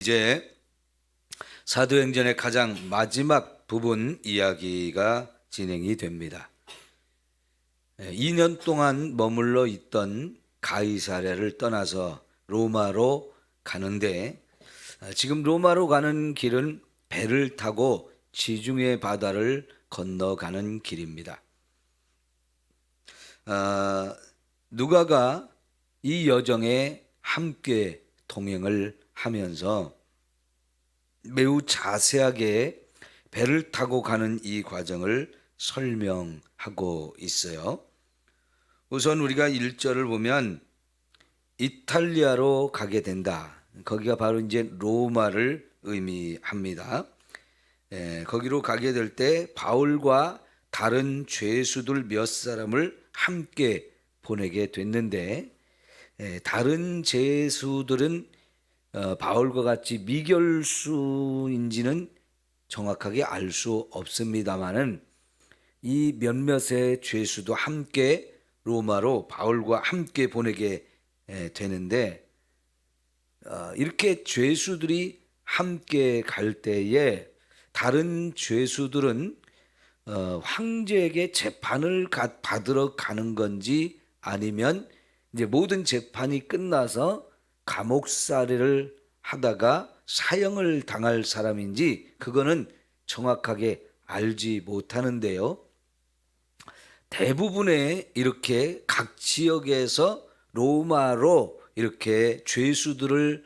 이제 사도행전의 가장 마지막 부분 이야기가 진행이 됩니다. 2년 동안 머물러 있던 가이사랴를 떠나서 로마로 가는데, 지금 로마로 가는 길은 배를 타고 지중해 바다를 건너가는 길입니다. 누가가 이 여정에 함께 동행을 하면서 매우 자세하게 배를 타고 가는 이 과정을 설명하고 있어요. 우선 우리가 1절을 보면 이탈리아로 가게 된다. 거기가 바로 이제 로마를 의미합니다. 거기로 가게 될 때 바울과 다른 죄수들 몇 사람을 함께 보내게 됐는데, 다른 죄수들은 바울과 같이 미결수인지는 정확하게 알 수 없습니다만은 이 몇몇의 죄수도 함께 로마로 바울과 함께 보내게 되는데, 이렇게 죄수들이 함께 갈 때에 다른 죄수들은 황제에게 재판을 받으러 가는 건지, 아니면 이제 모든 재판이 끝나서 감옥살이를 하다가 사형을 당할 사람인지 그거는 정확하게 알지 못하는데요. 대부분의 이렇게 각 지역에서 로마로 이렇게 죄수들을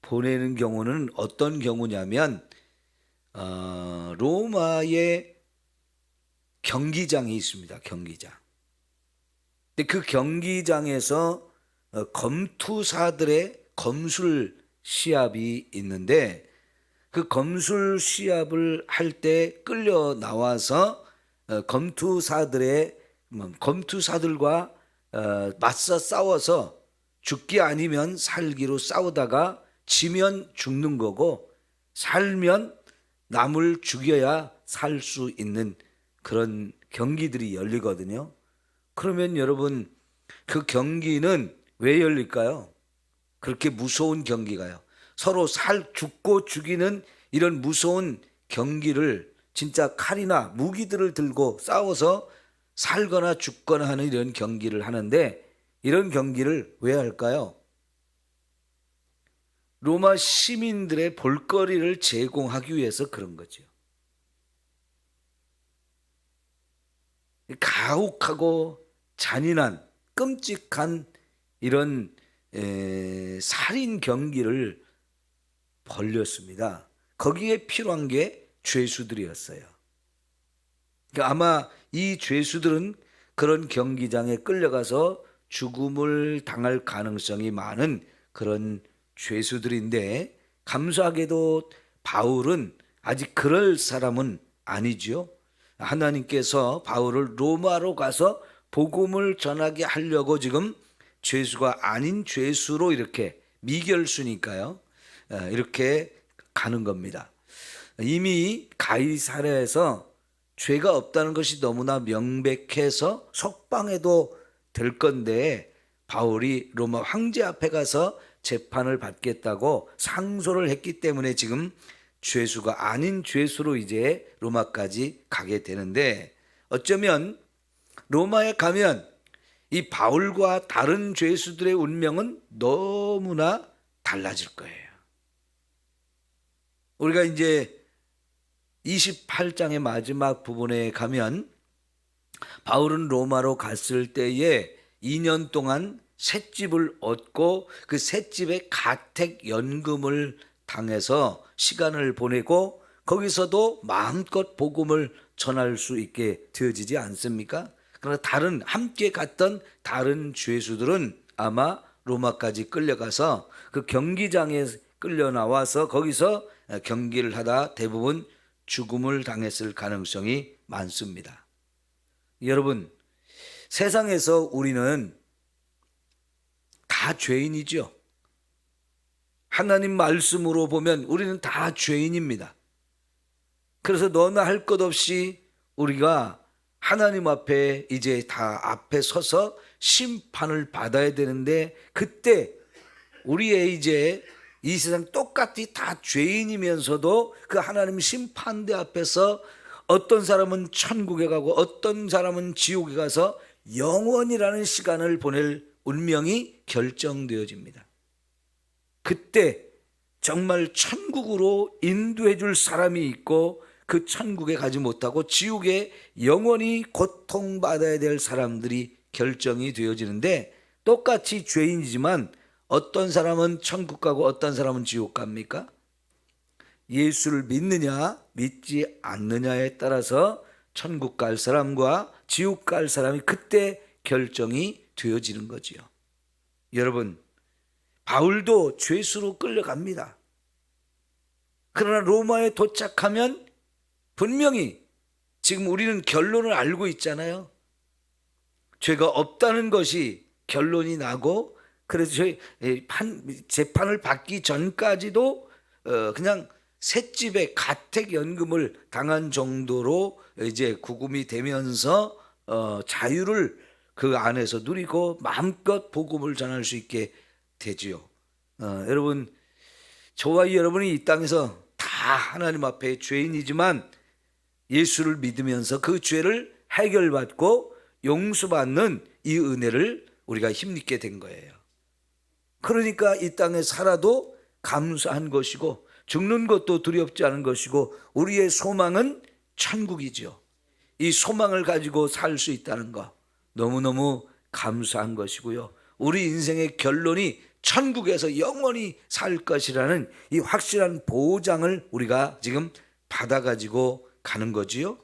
보내는 경우는 어떤 경우냐면, 로마에 경기장이 있습니다. 경기장. 근데 그 경기장에서 검투사들의 검술 시합이 있는데, 그 검술 시합을 할 때 끌려 나와서 검투사들과 맞서 싸워서 죽기 아니면 살기로 싸우다가 지면 죽는 거고, 살면 남을 죽여야 살 수 있는 그런 경기들이 열리거든요. 그러면 여러분, 그 경기는 왜 열릴까요? 그렇게 무서운 경기가요. 서로 죽고 죽이는 이런 무서운 경기를, 진짜 칼이나 무기들을 들고 싸워서 살거나 죽거나 하는 이런 경기를 하는데, 이런 경기를 왜 할까요? 로마 시민들의 볼거리를 제공하기 위해서 그런 거죠. 가혹하고 잔인한 끔찍한 이런 살인 경기를 벌였습니다. 거기에 필요한 게 죄수들이었어요. 그러니까 아마 이 죄수들은 그런 경기장에 끌려가서 죽음을 당할 가능성이 많은 그런 죄수들인데, 감사하게도 바울은 아직 그럴 사람은 아니죠. 하나님께서 바울을 로마로 가서 복음을 전하게 하려고 지금 죄수가 아닌 죄수로, 이렇게 미결수니까요, 이렇게 가는 겁니다. 이미 가이사랴에서 죄가 없다는 것이 너무나 명백해서 석방해도 될 건데, 바울이 로마 황제 앞에 가서 재판을 받겠다고 상소를 했기 때문에 지금 죄수가 아닌 죄수로 이제 로마까지 가게 되는데, 어쩌면 로마에 가면 이 바울과 다른 죄수들의 운명은 너무나 달라질 거예요. 우리가 이제 28장의 마지막 부분에 가면, 바울은 로마로 갔을 때에 2년 동안 셋집을 얻고 그 셋집에 가택연금을 당해서 시간을 보내고, 거기서도 마음껏 복음을 전할 수 있게 되어지지 않습니까? 그러나 함께 갔던 다른 죄수들은 아마 로마까지 끌려가서 그 경기장에 끌려 나와서 거기서 경기를 하다 대부분 죽음을 당했을 가능성이 많습니다. 여러분, 세상에서 우리는 다 죄인이죠. 하나님 말씀으로 보면 우리는 다 죄인입니다. 그래서 너나 할 것 없이 우리가 하나님 앞에 이제 다 앞에 서서 심판을 받아야 되는데, 그때 우리의 이제 이 세상 똑같이 다 죄인이면서도 그 하나님 심판대 앞에서 어떤 사람은 천국에 가고 어떤 사람은 지옥에 가서 영원이라는 시간을 보낼 운명이 결정되어집니다. 그때 정말 천국으로 인도해 줄 사람이 있고 그 천국에 가지 못하고 지옥에 영원히 고통받아야 될 사람들이 결정이 되어지는데, 똑같이 죄인이지만 어떤 사람은 천국 가고 어떤 사람은 지옥 갑니까? 예수를 믿느냐 믿지 않느냐에 따라서 천국 갈 사람과 지옥 갈 사람이 그때 결정이 되어지는 거지요. 여러분, 바울도 죄수로 끌려갑니다. 그러나 로마에 도착하면 분명히 지금 우리는 결론을 알고 있잖아요. 죄가 없다는 것이 결론이 나고, 그래서 저희 재판을 받기 전까지도 그냥 셋집에 가택연금을 당한 정도로 이제 구금이 되면서 자유를 그 안에서 누리고 마음껏 복음을 전할 수 있게 되지요. 여러분, 저와 여러분이 이 땅에서 다 하나님 앞에 죄인이지만 예수를 믿으면서 그 죄를 해결받고 용서받는 이 은혜를 우리가 힘입게 된 거예요. 그러니까 이 땅에 살아도 감사한 것이고 죽는 것도 두렵지 않은 것이고 우리의 소망은 천국이죠. 이 소망을 가지고 살 수 있다는 거 너무너무 감사한 것이고요. 우리 인생의 결론이 천국에서 영원히 살 것이라는 이 확실한 보장을 우리가 지금 받아가지고 가는 거지요.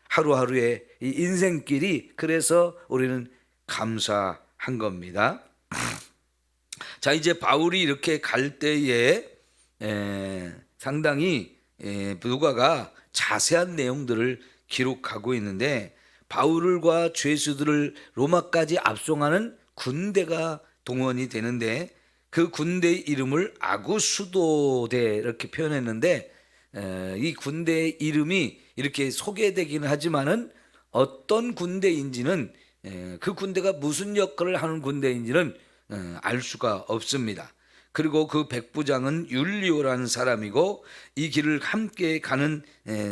하루하루의 이 인생길이 그래서 우리는 감사한 겁니다. 자, 이제 바울이 이렇게 갈 때에 상당히 누가가 자세한 내용들을 기록하고 있는데, 바울과 죄수들을 로마까지 압송하는 군대가 동원이 되는데 그 군대 이름을 아구수도대 이렇게 표현했는데, 이 군대의 이름이 이렇게 소개되기는 하지만은 어떤 군대인지는 그 군대가 무슨 역할을 하는 군대인지는 알 수가 없습니다. 그리고 그 백부장은 율리오라는 사람이고 이 길을 함께 가는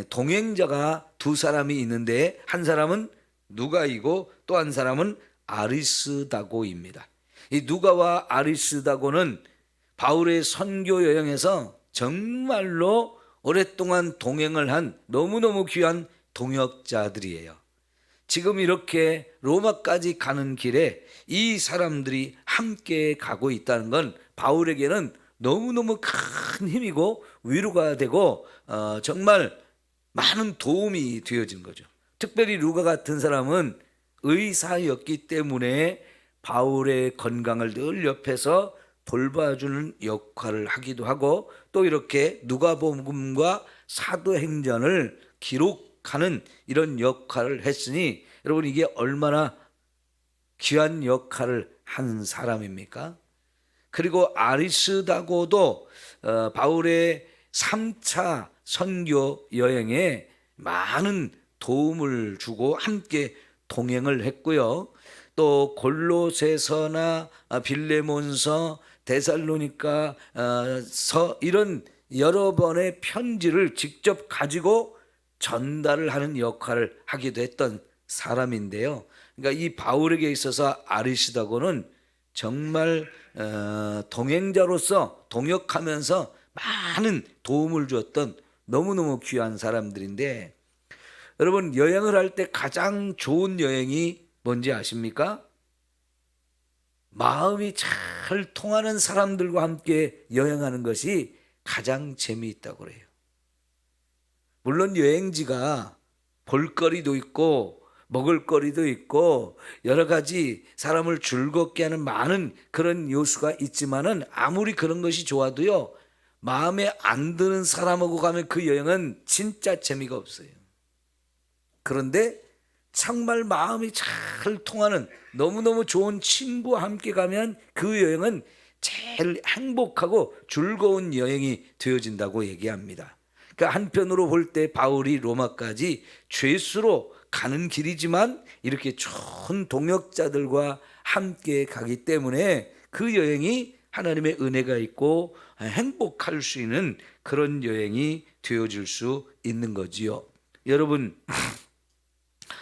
동행자가 두 사람이 있는데 한 사람은 누가이고 또 한 사람은 아리스다고입니다. 이 누가와 아리스다고는 바울의 선교 여행에서 정말로 오랫동안 동행을 한 너무너무 귀한 동역자들이에요. 지금 이렇게 로마까지 가는 길에 이 사람들이 함께 가고 있다는 건 바울에게는 너무너무 큰 힘이고 위로가 되고 정말 많은 도움이 되어진 거죠. 특별히 누가 같은 사람은 의사였기 때문에 바울의 건강을 늘 옆에서 돌봐주는 역할을 하기도 하고, 또 이렇게 누가복음과 사도행전을 기록하는 이런 역할을 했으니 여러분, 이게 얼마나 귀한 역할을 한 사람입니까? 그리고 아리스다고도 바울의 3차 선교 여행에 많은 도움을 주고 함께 동행을 했고요. 또 골로새서나 빌레몬서, 데살로니가서 이런 여러 번의 편지를 직접 가지고 전달을 하는 역할을 하기도 했던 사람인데요. 그러니까 이 바울에게 있어서 아리스다고는 정말 동행자로서 동역하면서 많은 도움을 주었던 너무너무 귀한 사람들인데, 여러분, 여행을 할 때 가장 좋은 여행이 뭔지 아십니까? 마음이 잘 통하는 사람들과 함께 여행하는 것이 가장 재미있다고 그래요. 물론 여행지가 볼거리도 있고 먹을거리도 있고 여러 가지 사람을 즐겁게 하는 많은 그런 요소가 있지만은 아무리 그런 것이 좋아도요, 마음에 안 드는 사람하고 가면 그 여행은 진짜 재미가 없어요. 그런데 정말 마음이 잘 통하는 너무너무 좋은 친구와 함께 가면 그 여행은 제일 행복하고 즐거운 여행이 되어진다고 얘기합니다. 그러니까 한편으로 볼 때 바울이 로마까지 죄수로 가는 길이지만 이렇게 좋은 동역자들과 함께 가기 때문에 그 여행이 하나님의 은혜가 있고 행복할 수 있는 그런 여행이 되어질 수 있는 거지요. 여러분,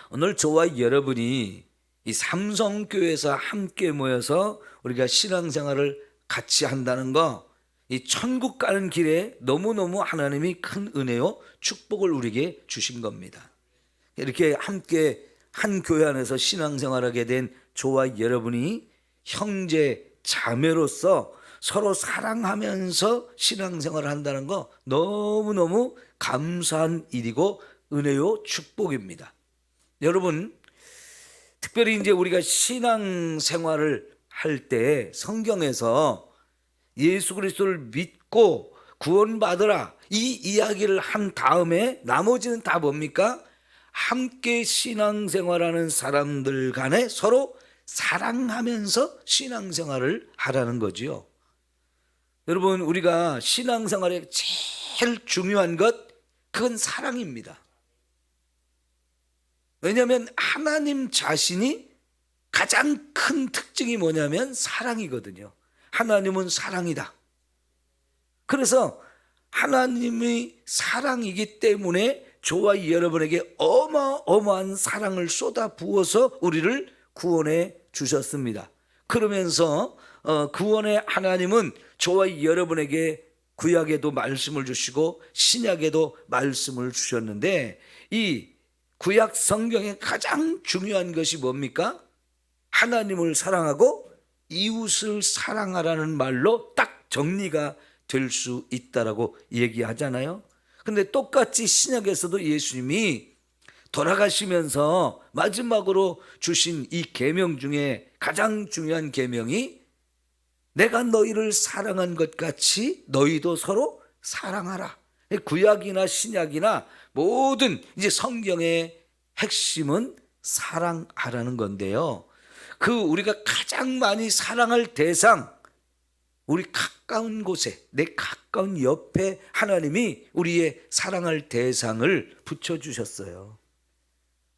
오늘 저와 여러분이 이 삼성교회에서 함께 모여서 우리가 신앙생활을 같이 한다는 거, 이 천국 가는 길에 너무너무 하나님이 큰 은혜요 축복을 우리에게 주신 겁니다. 이렇게 함께 한 교회 안에서 신앙생활하게 된 저와 여러분이 형제 자매로서 서로 사랑하면서 신앙생활을 한다는 거 너무너무 감사한 일이고 은혜요 축복입니다. 여러분, 특별히 이제 우리가 신앙생활을 할 때 성경에서 예수 그리스도를 믿고 구원받으라 이 이야기를 한 다음에 나머지는 다 뭡니까? 함께 신앙생활하는 사람들 간에 서로 사랑하면서 신앙생활을 하라는 거지요. 여러분, 우리가 신앙생활에 제일 중요한 것, 그건 사랑입니다. 왜냐하면 하나님 자신이 가장 큰 특징이 뭐냐면 사랑이거든요. 하나님은 사랑이다. 그래서 하나님이 사랑이기 때문에 저와 여러분에게 어마어마한 사랑을 쏟아 부어서 우리를 구원해 주셨습니다. 그러면서 구원의 하나님은 저와 여러분에게 구약에도 말씀을 주시고 신약에도 말씀을 주셨는데, 이 구약 성경의 가장 중요한 것이 뭡니까? 하나님을 사랑하고 이웃을 사랑하라는 말로 딱 정리가 될 수 있다라고 얘기하잖아요. 근데 똑같이 신약에서도 예수님이 돌아가시면서 마지막으로 주신 이 계명 중에 가장 중요한 계명이 내가 너희를 사랑한 것 같이 너희도 서로 사랑하라. 구약이나 신약이나 모든 이제 성경의 핵심은 사랑하라는 건데요. 그 우리가 가장 많이 사랑할 대상, 우리 가까운 곳에, 내 가까운 옆에 하나님이 우리의 사랑할 대상을 붙여주셨어요.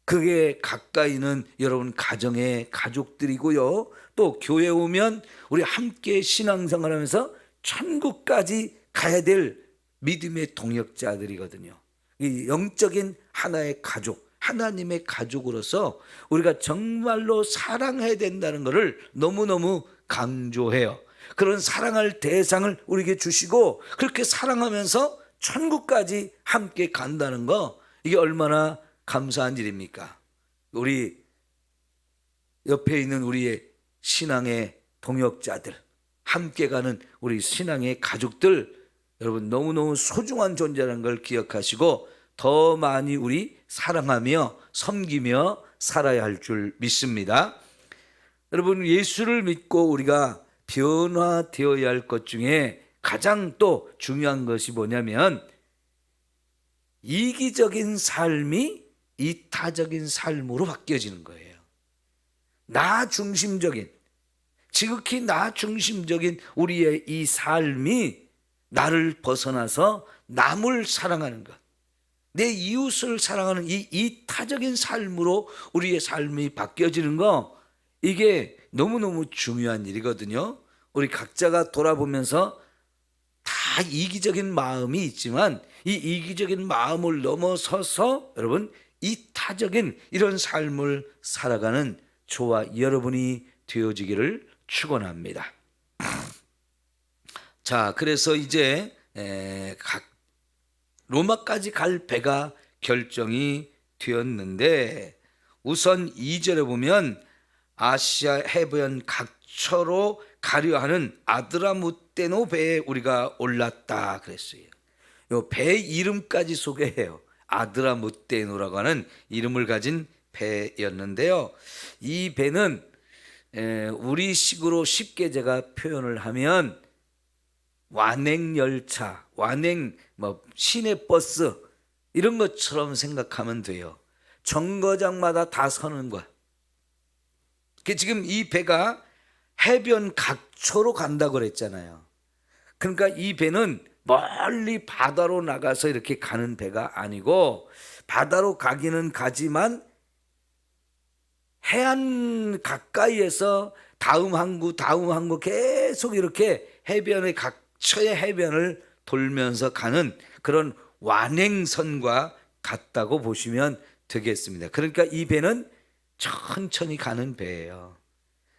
그게 가까이는 여러분 가정의 가족들이고요. 또 교회 오면 우리 함께 신앙생활하면서 천국까지 가야 될 믿음의 동역자들이거든요. 이 영적인 하나의 가족, 하나님의 가족으로서 우리가 정말로 사랑해야 된다는 것을 너무너무 강조해요. 그런 사랑할 대상을 우리에게 주시고 그렇게 사랑하면서 천국까지 함께 간다는 거, 이게 얼마나 감사한 일입니까? 우리 옆에 있는 우리의 신앙의 동역자들, 함께 가는 우리 신앙의 가족들, 여러분 너무너무 소중한 존재라는 걸 기억하시고 더 많이 우리 사랑하며 섬기며 살아야 할 줄 믿습니다. 여러분, 예수를 믿고 우리가 변화되어야 할 것 중에 가장 또 중요한 것이 뭐냐면 이기적인 삶이 이타적인 삶으로 바뀌어지는 거예요. 나 중심적인, 지극히 나 중심적인 우리의 이 삶이 나를 벗어나서 남을 사랑하는 것, 내 이웃을 사랑하는 이 이타적인 삶으로 우리의 삶이 바뀌어지는 거, 이게 너무너무 중요한 일이거든요. 우리 각자가 돌아보면서 다 이기적인 마음이 있지만 이 이기적인 마음을 넘어서서 여러분 이타적인 이런 삶을 살아가는 저와 여러분이 되어지기를 축원합니다. 자, 그래서 이제 로마까지 갈 배가 결정이 되었는데, 우선 2절에 보면 아시아 해변 각처로 가려 하는 아드라무떼노 배에 우리가 올랐다 그랬어요. 요 배 이름까지 소개해요. 아드라무떼노라고 하는 이름을 가진 배였는데요. 이 배는 우리식으로 쉽게 제가 표현을 하면 완행열차, 완행 시내버스 이런 것처럼 생각하면 돼요. 정거장마다 다 서는 거야. 지금 이 배가 해변 각처로 간다고 그랬잖아요. 그러니까 이 배는 멀리 바다로 나가서 이렇게 가는 배가 아니고, 바다로 가기는 가지만 해안 가까이에서 다음 항구 계속 이렇게 해변의 각처의 해변을 돌면서 가는 그런 완행선과 같다고 보시면 되겠습니다. 그러니까 이 배는 천천히 가는 배예요.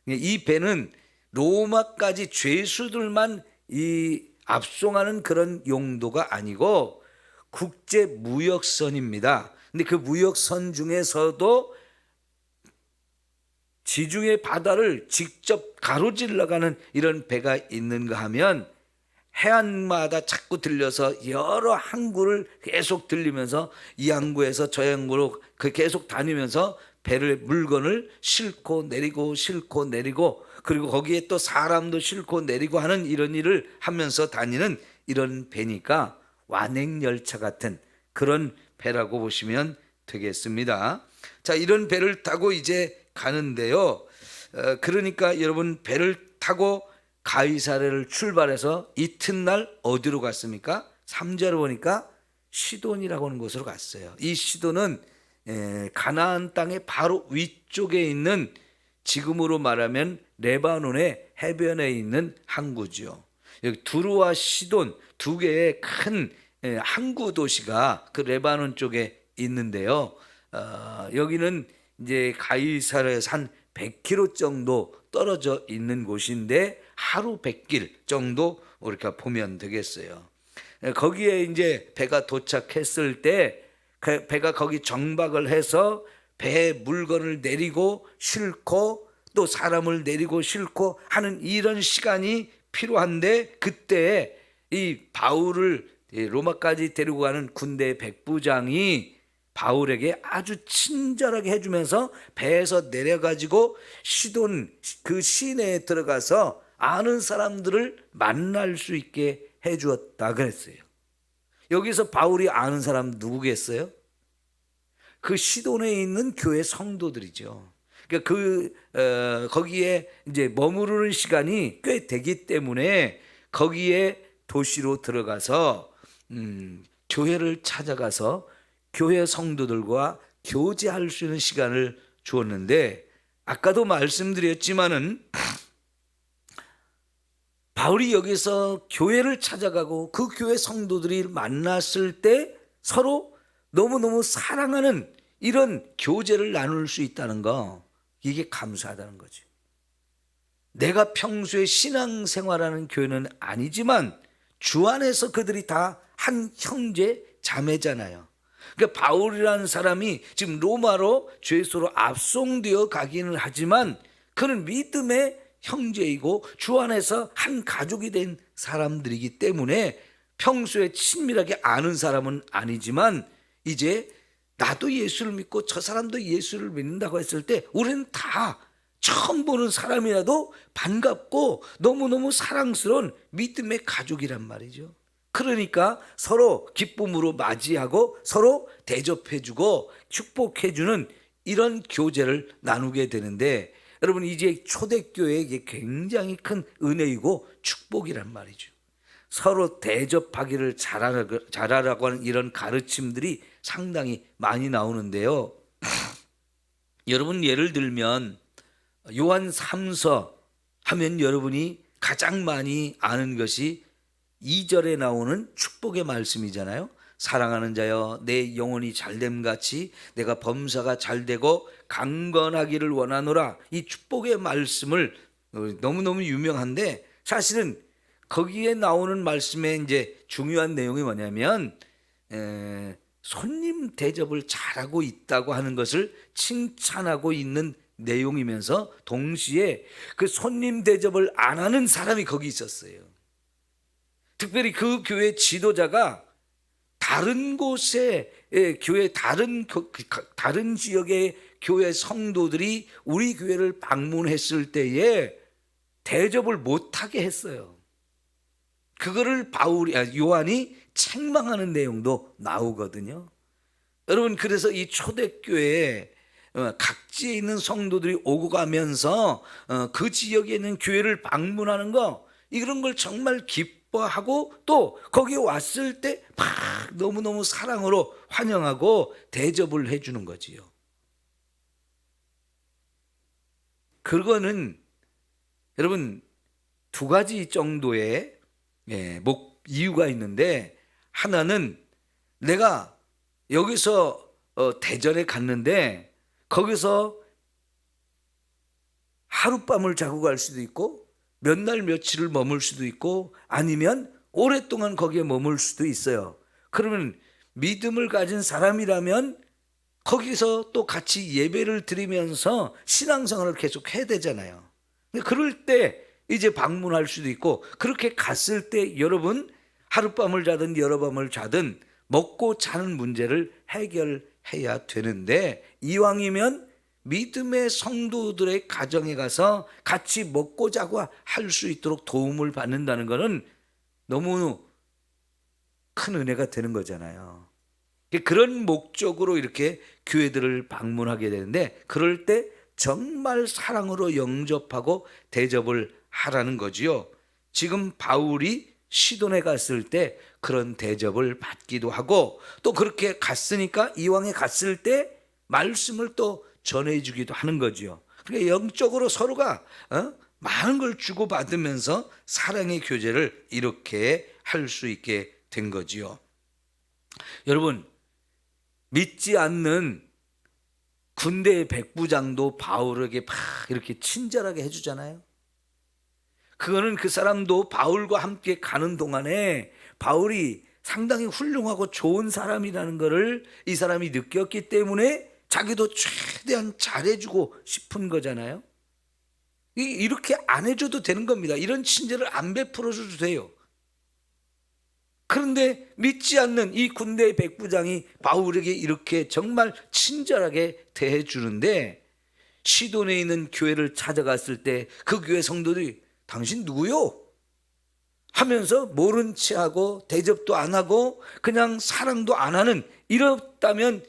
이 배는 로마까지 죄수들만 이 압송하는 그런 용도가 아니고 국제 무역선입니다. 근데 그 무역선 중에서도 지중해 바다를 직접 가로질러가는 이런 배가 있는가 하면 해안마다 자꾸 들려서 여러 항구를 계속 들리면서 이 항구에서 저 항구로 계속 다니면서 배를 물건을 싣고 내리고 싣고 내리고 그리고 거기에 또 사람도 싣고 내리고 하는 이런 일을 하면서 다니는 이런 배니까 완행열차 같은 그런 배라고 보시면 되겠습니다. 자, 이런 배를 타고 이제 가는데요. 그러니까 여러분 배를 타고 가이사랴를 출발해서 이튿날 어디로 갔습니까? 3절을 보니까 시돈이라고 하는 곳으로 갔어요. 이 시돈은 가나안 땅의 바로 위쪽에 있는 지금으로 말하면 레바논의 해변에 있는 항구죠. 여기 두루와 시돈 두 개의 큰 항구 도시가 그 레바논 쪽에 있는데요. 여기는 이제 가이사랴에서 한 100km 정도 떨어져 있는 곳인데 하루 100길 정도 우리가 보면 되겠어요. 거기에 이제 배가 도착했을 때 배가 거기 정박을 해서 배에 물건을 내리고 싣고 또 사람을 내리고 싣고 하는 이런 시간이 필요한데 그때 이 바울을 로마까지 데리고 가는 군대 백부장이 바울에게 아주 친절하게 해주면서 배에서 내려가지고 시돈 그 시내에 들어가서 아는 사람들을 만날 수 있게 해주었다 그랬어요. 여기서 바울이 아는 사람 누구겠어요? 그 시돈에 있는 교회 성도들이죠. 그러니까 거기에 이제 머무르는 시간이 꽤 되기 때문에 거기에 도시로 들어가서 교회를 찾아가서 교회 성도들과 교제할 수 있는 시간을 주었는데 아까도 말씀드렸지만은 바울이 여기서 교회를 찾아가고 그 교회 성도들이 만났을 때 서로 너무너무 사랑하는 이런 교제를 나눌 수 있다는 거 이게 감사하다는 거죠. 내가 평소에 신앙생활하는 교회는 아니지만 주 안에서 그들이 다 한 형제 자매잖아요. 그러니까 바울이라는 사람이 지금 로마로 죄수로 압송되어 가기는 하지만 그는 믿음의 형제이고 주 안에서 한 가족이 된 사람들이기 때문에 평소에 친밀하게 아는 사람은 아니지만 이제 나도 예수를 믿고 저 사람도 예수를 믿는다고 했을 때 우리는 다 처음 보는 사람이라도 반갑고 너무너무 사랑스러운 믿음의 가족이란 말이죠. 그러니까 서로 기쁨으로 맞이하고 서로 대접해주고 축복해주는 이런 교제를 나누게 되는데 여러분 이제 초대교회에게 굉장히 큰 은혜이고 축복이란 말이죠. 서로 대접하기를 잘하라고 하는 이런 가르침들이 상당히 많이 나오는데요. 여러분 예를 들면 요한 3서 하면 여러분이 가장 많이 아는 것이 2절에 나오는 축복의 말씀이잖아요. 사랑하는 자여 내 영혼이 잘됨같이 내가 범사가 잘되고 강건하기를 원하노라. 이 축복의 말씀을 너무너무 유명한데 사실은 거기에 나오는 말씀의 이제 중요한 내용이 뭐냐면 손님 대접을 잘하고 있다고 하는 것을 칭찬하고 있는 내용이면서 동시에 그 손님 대접을 안 하는 사람이 거기 있었어요. 특별히 그 교회 지도자가 다른 곳의 교회 다른 지역의 교회 성도들이 우리 교회를 방문했을 때에 대접을 못하게 했어요. 그거를 요한이 책망하는 내용도 나오거든요. 여러분 그래서 이 초대교회에 각지에 있는 성도들이 오고 가면서 그 지역에 있는 교회를 방문하는 거 이런 걸 정말 기뻐하고 또 거기에 왔을 때 막 너무너무 사랑으로 환영하고 대접을 해주는 거지요. 그거는 여러분, 두 가지 정도의 이유가 있는데, 하나는 내가 여기서 대전에 갔는데 거기서 하룻밤을 자고 갈 수도 있고 몇 날 며칠을 머물 수도 있고 아니면 오랫동안 거기에 머물 수도 있어요. 그러면 믿음을 가진 사람이라면 거기서 또 같이 예배를 드리면서 신앙생활을 계속 해야 되잖아요. 그럴 때 이제 방문할 수도 있고, 그렇게 갔을 때 여러분 하룻밤을 자든 여러 밤을 자든 먹고 자는 문제를 해결해야 되는데, 이왕이면 믿음의 성도들의 가정에 가서 같이 먹고 자고 할 수 있도록 도움을 받는다는 것은 너무 큰 은혜가 되는 거잖아요. 그런 목적으로 이렇게 교회들을 방문하게 되는데, 그럴 때 정말 사랑으로 영접하고 대접을 하라는 거지요. 지금 바울이 시돈에 갔을 때 그런 대접을 받기도 하고, 또 그렇게 갔으니까 이왕에 갔을 때 말씀을 또 전해주기도 하는 거지요. 그러니까 영적으로 서로가 많은 걸 주고받으면서 사랑의 교제를 이렇게 할 수 있게 된 거지요. 여러분, 믿지 않는 군대의 백부장도 바울에게 막 이렇게 친절하게 해주잖아요. 그거는 그 사람도 바울과 함께 가는 동안에 바울이 상당히 훌륭하고 좋은 사람이라는 것을 이 사람이 느꼈기 때문에 자기도 최대한 잘해주고 싶은 거잖아요. 이렇게 안 해줘도 되는 겁니다. 이런 친절을 안 베풀어줘도 돼요. 그런데 믿지 않는 이 군대의 백부장이 바울에게 이렇게 정말 친절하게 대해주는데, 시돈에 있는 교회를 찾아갔을 때 그 교회 성도들이 당신 누구요? 하면서 모른 체하고 대접도 안 하고 그냥 사랑도 안 하는, 이렇다면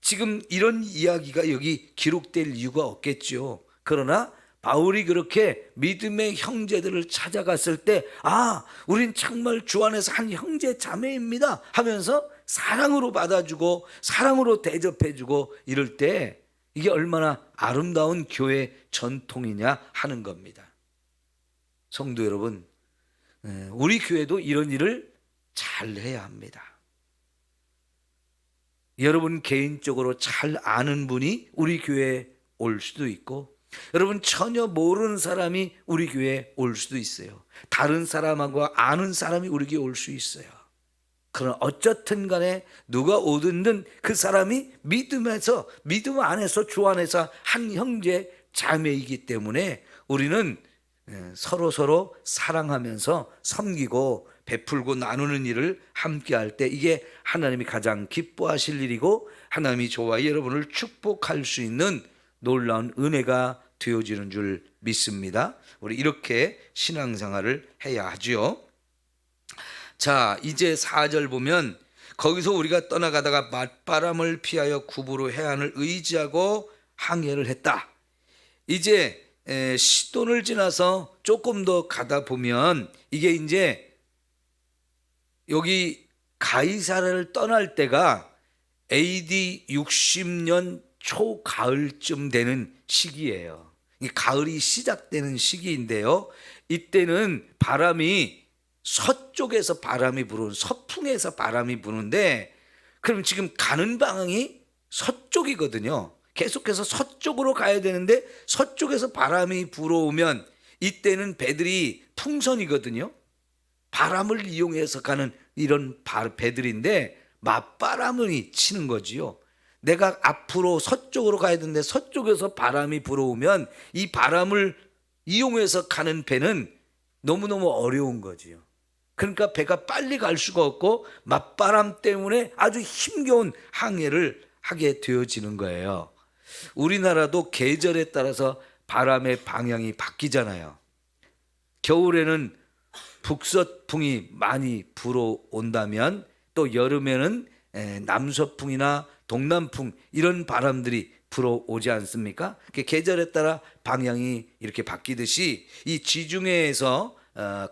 지금 이런 이야기가 여기 기록될 이유가 없겠죠. 그러나 바울이 그렇게 믿음의 형제들을 찾아갔을 때, 우린 정말 주 안에서 한 형제 자매입니다 하면서 사랑으로 받아주고 사랑으로 대접해주고 이럴 때 이게 얼마나 아름다운 교회 전통이냐 하는 겁니다. 성도 여러분, 우리 교회도 이런 일을 잘 해야 합니다. 여러분 개인적으로 잘 아는 분이 우리 교회에 올 수도 있고, 여러분 전혀 모르는 사람이 우리 교회에 올 수도 있어요. 다른 사람하고 아는 사람이 우리 교회에 올 수 있어요. 그러나 어쨌든 간에 누가 오든 그 사람이 믿음 안에서 주 안에서 한 형제 자매이기 때문에 우리는 서로 사랑하면서 섬기고 베풀고 나누는 일을 함께 할 때 이게 하나님이 가장 기뻐하실 일이고 하나님이 저와 여러분을 축복할 수 있는 놀라운 은혜가 되어지는 줄 믿습니다. 우리 이렇게 신앙생활을 해야 하죠. 자, 이제 4절 보면 거기서 우리가 떠나가다가 맞바람을 피하여 구부로 해안을 의지하고 항해를 했다. 이제 시돈을 지나서 조금 더 가다 보면 이게 이제 여기 가이사랴를 떠날 때가 AD 60년 초가을쯤 되는 시기예요. 가을이 시작되는 시기인데요, 이때는 바람이 서쪽에서 바람이 부는, 서풍에서 바람이 부는데, 그럼 지금 가는 방향이 서쪽이거든요. 계속해서 서쪽으로 가야 되는데 서쪽에서 바람이 불어오면 이때는 배들이 풍선이거든요. 바람을 이용해서 가는 이런 배들인데 맞바람이 치는 거지요. 내가 앞으로 서쪽으로 가야 되는데 서쪽에서 바람이 불어오면 이 바람을 이용해서 가는 배는 너무너무 어려운 거지요. 그러니까 배가 빨리 갈 수가 없고 맞바람 때문에 아주 힘겨운 항해를 하게 되어지는 거예요. 우리나라도 계절에 따라서 바람의 방향이 바뀌잖아요. 겨울에는 북서풍이 많이 불어온다면 또 여름에는 남서풍이나 동남풍 이런 바람들이 불어오지 않습니까? 계절에 따라 방향이 이렇게 바뀌듯이 이 지중해에서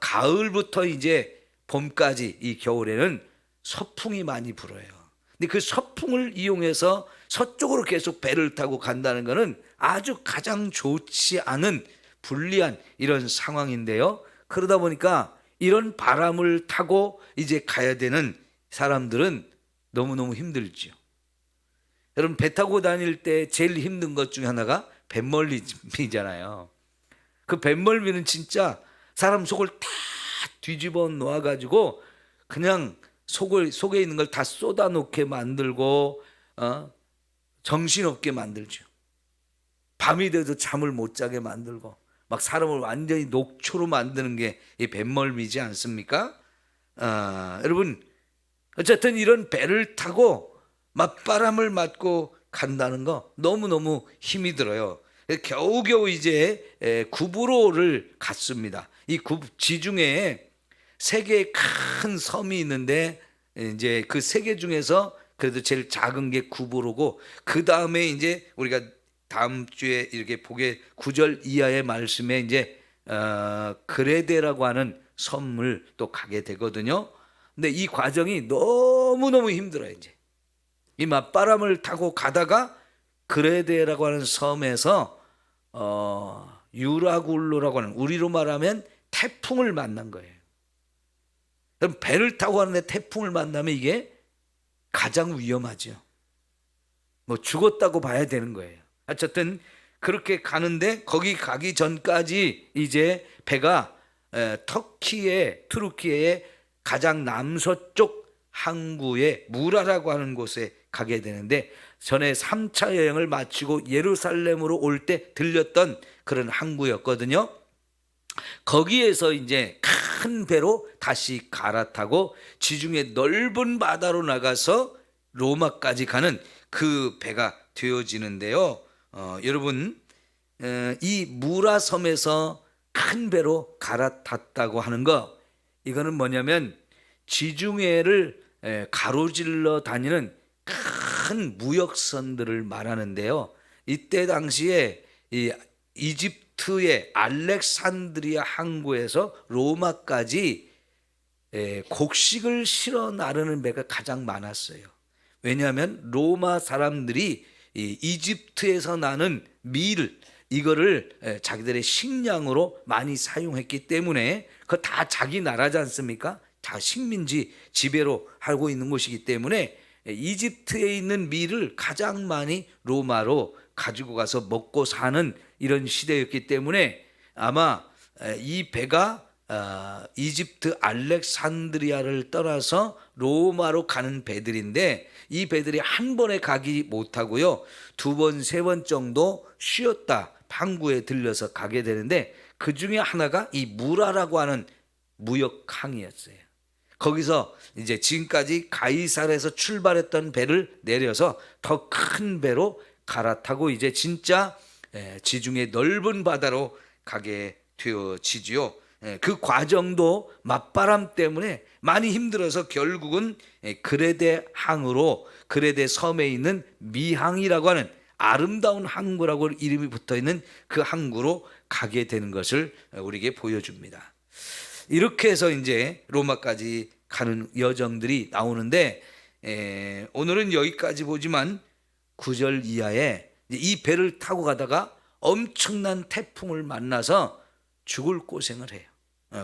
가을부터 이제 봄까지 이 겨울에는 서풍이 많이 불어요. 근데 그 서풍을 이용해서 서쪽으로 계속 배를 타고 간다는 것은 아주 가장 좋지 않은 불리한 이런 상황인데요. 그러다 보니까 이런 바람을 타고 이제 가야 되는 사람들은 너무너무 힘들지요. 여러분, 배 타고 다닐 때 제일 힘든 것 중에 하나가 뱃멀미잖아요. 그 뱃멀미는 진짜 사람 속을 다 뒤집어 놓아가지고 그냥 속에 있는 걸 다 쏟아놓게 만들고 정신없게 만들죠. 밤이 돼도 잠을 못 자게 만들고 막 사람을 완전히 녹초로 만드는 게 이 뱃멀미지 않습니까? 여러분, 어쨌든 이런 배를 타고 맞바람을 맞고 간다는 거 너무너무 힘이 들어요. 겨우겨우 이제 구부로를 갔습니다. 이 지중해에 세 개의 큰 섬이 있는데 이제 그 세 개 중에서 그래도 제일 작은 게 구부로고, 그 다음에 이제 우리가 다음 주에 이렇게 보게 9절 이하의 말씀에 이제 그레데라고 하는 섬을 또 가게 되거든요. 근데 이 과정이 너무너무 힘들어요. 이제 이 맞바람을 타고 가다가 그레데라고 하는 섬에서 유라굴로라고 하는, 우리로 말하면 태풍을 만난 거예요. 그럼 배를 타고 가는데 태풍을 만나면 이게 가장 위험하죠. 뭐 죽었다고 봐야 되는 거예요. 어쨌든 그렇게 가는데 거기 가기 전까지 이제 배가 투르키예의 가장 남서쪽 항구의 무라라고 하는 곳에 가게 되는데, 전에 3차 여행을 마치고 예루살렘으로 올 때 들렸던 그런 항구였거든요. 거기에서 이제 큰 배로 다시 갈아타고 지중해 넓은 바다로 나가서 로마까지 가는 그 배가 되어지는데요. 여러분, 이 무라 섬에서 큰 배로 갈아탔다고 하는 거, 이거는 뭐냐면 지중해를 가로질러 다니는 큰 무역선들을 말하는데요. 이때 당시에 이 이집트의 알렉산드리아 항구에서 로마까지 곡식을 실어 나르는 배가 가장 많았어요. 왜냐하면 로마 사람들이 이 이집트에서 나는 밀, 이거를 자기들의 식량으로 많이 사용했기 때문에, 그거 다 자기 나라지 않습니까? 다 식민지 지배로 하고 있는 곳이기 때문에 이집트에 있는 밀을 가장 많이 로마로 가지고 가서 먹고 사는 이런 시대였기 때문에, 아마 이 배가 이집트 알렉산드리아를 떠나서 로마로 가는 배들인데, 이 배들이 한 번에 가기 못하고요, 두 번, 세 번 정도 쉬었다 항구에 들려서 가게 되는데, 그 중에 하나가 이 무라라고 하는 무역항이었어요. 거기서 이제 지금까지 가이사르에서 출발했던 배를 내려서 더 큰 배로 갈아타고 이제 진짜 지중해 넓은 바다로 가게 되어지지요. 그 과정도 맞바람 때문에 많이 힘들어서 결국은 그레데 항으로, 그레데 섬에 있는 미항이라고 하는 아름다운 항구라고 이름이 붙어 있는 그 항구로 가게 되는 것을 우리에게 보여줍니다. 이렇게 해서 이제 로마까지 가는 여정들이 나오는데, 오늘은 여기까지 보지만 9절 이하에 이 배를 타고 가다가 엄청난 태풍을 만나서 죽을 고생을 해요.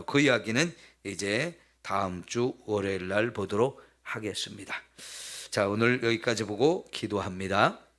그 이야기는 이제 다음 주 월요일 날 보도록 하겠습니다. 자, 오늘 여기까지 보고 기도합니다.